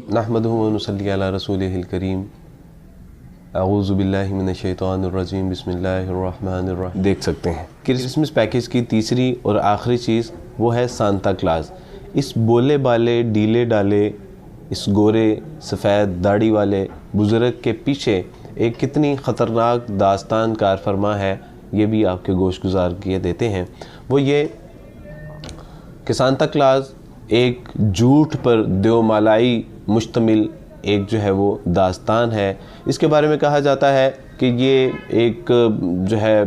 नहमदुहु व नुसल्ली अला रसूलिहिल करीम। अऊज़ु बिल्लाहि मिनश शैतानिर रजीम। बिस्मिल्लाहिर रहमानिर रहीम। देख सकते हैं क्रिसमस पैकेज की तीसरी और आखिरी चीज़ वो है सांता क्लास। इस बोले बाले डीले डाले, इस गोरे सफ़ेद दाढ़ी वाले बुज़ुर्ग के पीछे एक कितनी ख़तरनाक दास्तान कारफरमा है, ये भी आपके गोशगुजार किए देते हैं। वो ये कि सांता क्लास एक झूठ पर देवमालाई मुश्तमिल एक जो है वो दास्तान है। इसके बारे में कहा जाता है कि ये एक जो है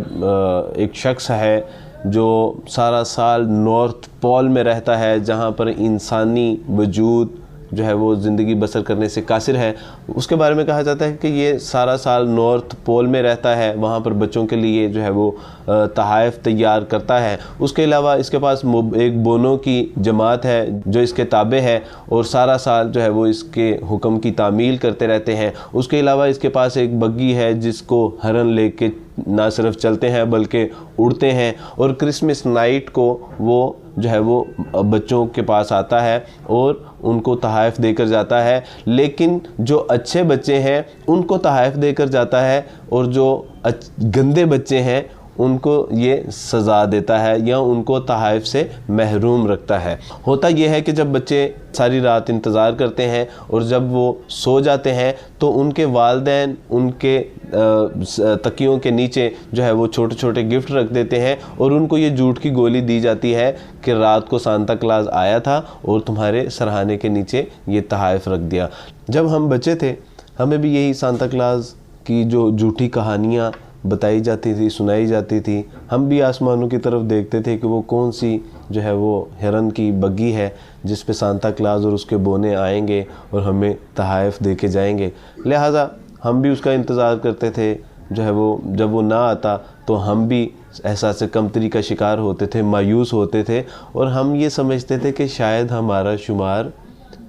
एक शख्स है जो सारा साल नॉर्थ पोल में रहता है, जहाँ पर इंसानी वजूद जो है वो ज़िंदगी बसर करने से कासिर है। उसके बारे में कहा जाता है कि ये सारा साल नॉर्थ पोल में रहता है, वहाँ पर बच्चों के लिए जो है वो तहाइफ तैयार करता है। उसके अलावा इसके पास एक बोनों की जमात है जो इसके ताबे है और सारा साल जो है वो इसके हुक्म की तामील करते रहते हैं। उसके अलावा इसके पास एक बग्गी है जिसको हरन लेके ना सिर्फ चलते हैं बल्कि उड़ते हैं, और क्रिसमस नाइट को वो जो है वो बच्चों के पास आता है और उनको तहाइफ देकर जाता है। लेकिन जो अच्छे बच्चे हैं उनको तहाइफ देकर जाता है और जो गंदे बच्चे हैं उनको ये सज़ा देता है या उनको तहाइफ से महरूम रखता है। होता यह है कि जब बच्चे सारी रात इंतज़ार करते हैं और जब वो सो जाते हैं तो उनके वालिदैन उनके तकियों के नीचे जो है वो छोटे छोटे गिफ्ट रख देते हैं और उनको ये झूठ की गोली दी जाती है कि रात को सांता क्लास आया था और तुम्हारे सरहाने के नीचे ये तहाइफ रख दिया। जब हम बच्चे थे हमें भी यही सांता क्लास की जो झूठी कहानियाँ बताई जाती थी, सुनाई जाती थी। हम भी आसमानों की तरफ देखते थे कि वो कौन सी जो है वो हिरन की बग्गी है जिस पे सांता क्लास और उसके बोने आएंगे और हमें तहाइफ दे के जाएंगे। लिहाजा हम भी उसका इंतज़ार करते थे। जो है वो जब वो ना आता तो हम भी एहसास कमतरी का शिकार होते थे, मायूस होते थे और हम ये समझते थे कि शायद हमारा शुमार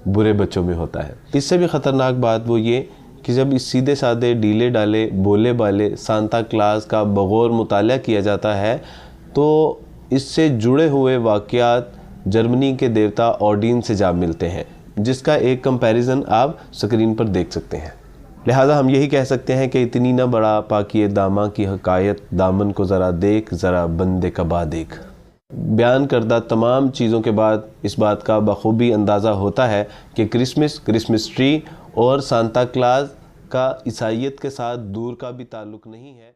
बुरे बच्चों में होता है। इससे भी ख़तरनाक बात वो ये कि जब इस सीधे साधे डीले डाले बोले बाले सांता क्लास का बगौर मुताला किया जाता है तो इससे जुड़े हुए वाक़यात जर्मनी के देवता ओडिन से जा मिलते हैं, जिसका एक कंपैरिजन आप स्क्रीन पर देख सकते हैं। लिहाजा हम यही कह सकते हैं कि इतनी ना बड़ा पाकिए दामा की हकायत, दामन को ज़रा देख ज़रा बंदे कबा देख। बयान करदा तमाम चीज़ों के बाद इस बात का बखूबी अंदाज़ा होता है कि क्रिसमस ट्री और सांता क्लास का ईसाईयत के साथ दूर का भी ताल्लुक़ नहीं है।